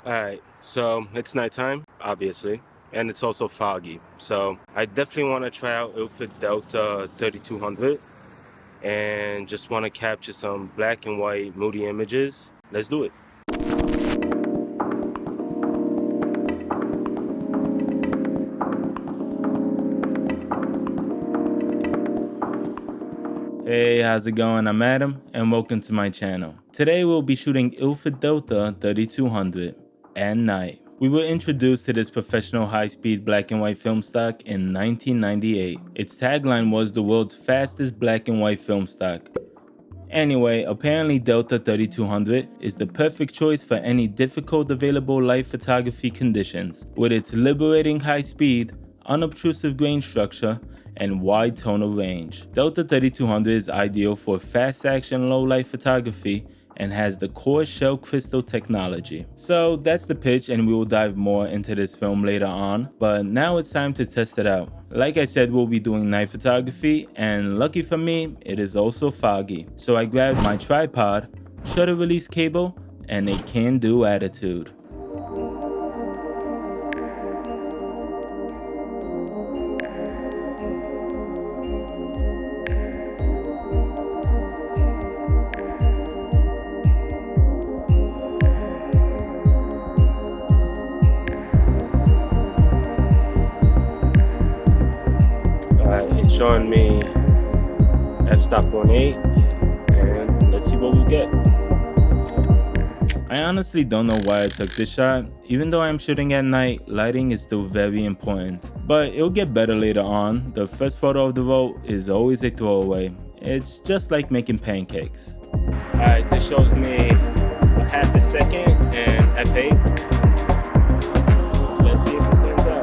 Alright, so it's nighttime, obviously, and it's also foggy. So I definitely want to try out Ilford Delta 3200 and just want to capture some black and white moody images. Let's do it. Hey, how's it going? I'm Adam, and welcome to my channel. Today we'll be shooting Ilford Delta 3200 at night. We were introduced to this professional high-speed black and white film stock in 1998. Its tagline was the world's fastest black and white film stock. Anyway, apparently Delta 3200 is the perfect choice for any difficult available light photography conditions. With its liberating high speed, unobtrusive grain structure, and wide tonal range. Delta 3200 is ideal for fast action low light photography and has the core shell crystal technology. So that's the pitch, and we will dive more into this film later on, but now it's time to test it out. Like I said, we'll be doing night photography, and lucky for me, it is also foggy. So I grabbed my tripod, shutter release cable, and a can-do attitude. It's showing me f-stop 1.8, and let's see what we get. I honestly don't know why I took this shot. Even though I'm shooting at night, lighting is still very important. But it'll get better later on. The first photo of the roll is always a throwaway. It's just like making pancakes. Alright, this shows me a half a second and f8. Let's see if it stands out.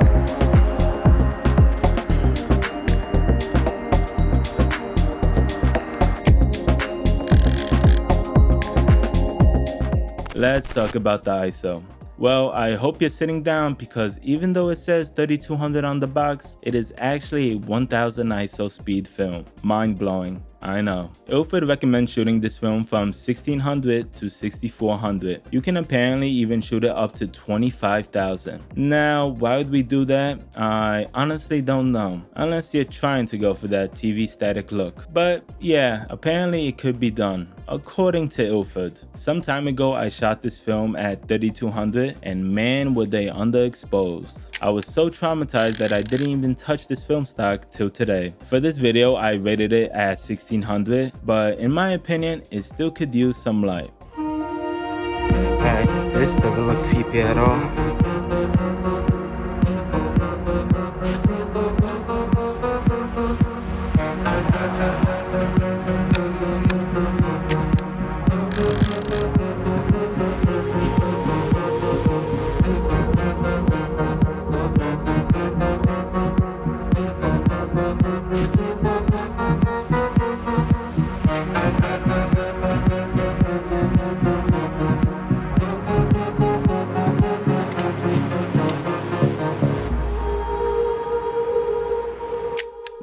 Let's talk about the ISO. Well, I hope you're sitting down, because even though it says 3200 on the box, it is actually a 1000 ISO speed film. Mind blowing, I know. Ilford recommends shooting this film from 1600 to 6400. You can apparently even shoot it up to 25,000. Now, why would we do that? I honestly don't know, unless you're trying to go for that TV static look. But yeah, apparently it could be done, according to Ilford. Some time ago, I shot this film at 3200, and man, were they underexposed. I was so traumatized that I didn't even touch this film stock till today. For this video, I rated it at 1600, but in my opinion, it still could use some light. Alright, this doesn't look creepy at all.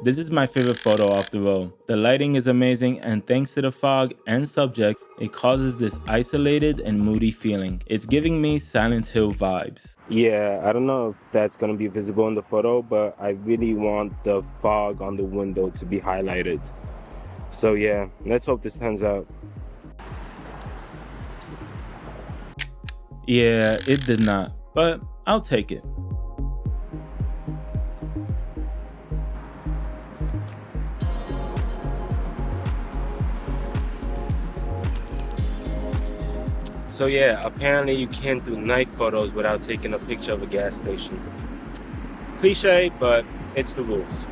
This is my favorite photo off the roll. The lighting is amazing, and thanks to the fog and subject, it causes this isolated and moody feeling. It's giving me Silent Hill vibes. Yeah, I don't know if that's gonna be visible in the photo, but I really want the fog on the window to be highlighted. So yeah, let's hope this turns out. Yeah, it did not, but I'll take it. So yeah, apparently you can't do night photos without taking a picture of a gas station. Cliche, but it's the rules.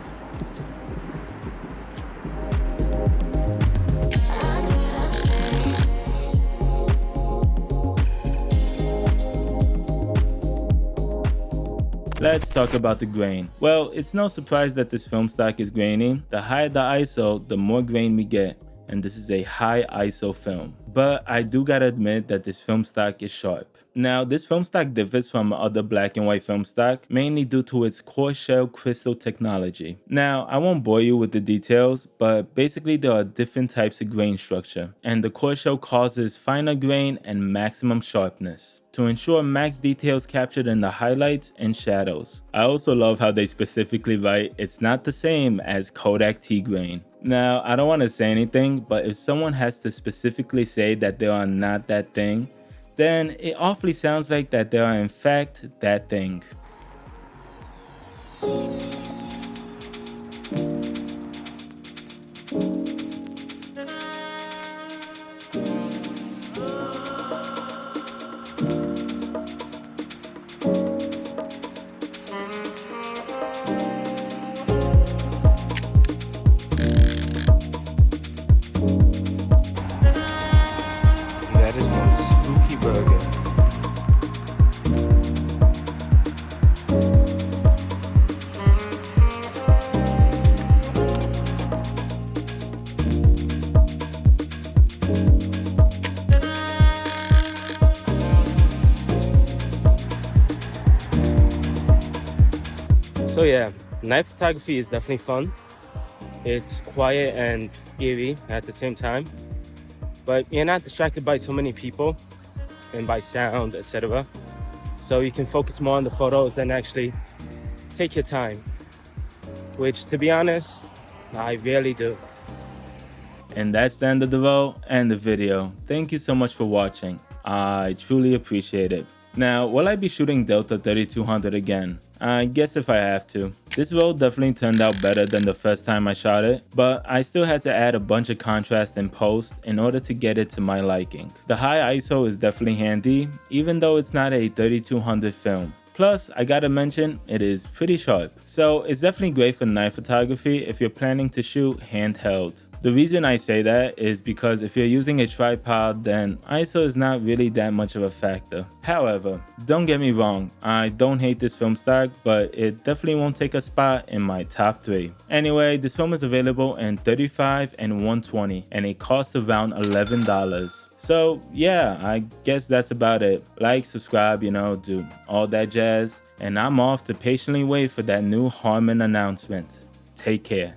Let's talk about the grain. Well, it's no surprise that this film stock is grainy. The higher the ISO, the more grain we get. And this is a high ISO film. But I do gotta admit that this film stock is sharp. Now, this film stock differs from other black and white film stock mainly due to its core shell crystal technology. Now, I won't bore you with the details, but basically there are different types of grain structure, and the core shell causes finer grain and maximum sharpness to ensure max details captured in the highlights and shadows. I also love how they specifically write it's not the same as Kodak T grain. Now, I don't want to say anything, but if someone has to specifically say that they are not that thing, then it awfully sounds like that they are in fact that thing. That is one spooky burger. So yeah, night photography is definitely fun. It's quiet and eerie at the same time, but you're not distracted by so many people and by sound, etc. So you can focus more on the photos and actually take your time, which, to be honest, I rarely do. And that's the end of the roll and the video. Thank you so much for watching. I truly appreciate it. Now, will I be shooting Delta 3200 again? I guess if I have to. This roll definitely turned out better than the first time I shot it, but I still had to add a bunch of contrast in post in order to get it to my liking. The high ISO is definitely handy, even though it's not a 3200 film. Plus, I gotta mention, it is pretty sharp. So it's definitely great for night photography if you're planning to shoot handheld. The reason I say that is because if you're using a tripod, then ISO is not really that much of a factor. However, don't get me wrong, I don't hate this film stock, but it definitely won't take a spot in my top 3. Anyway, this film is available in 35 and 120, and it costs around $11. So yeah, I guess that's about it. Like, subscribe, do all that jazz, and I'm off to patiently wait for that new Harman announcement. Take care.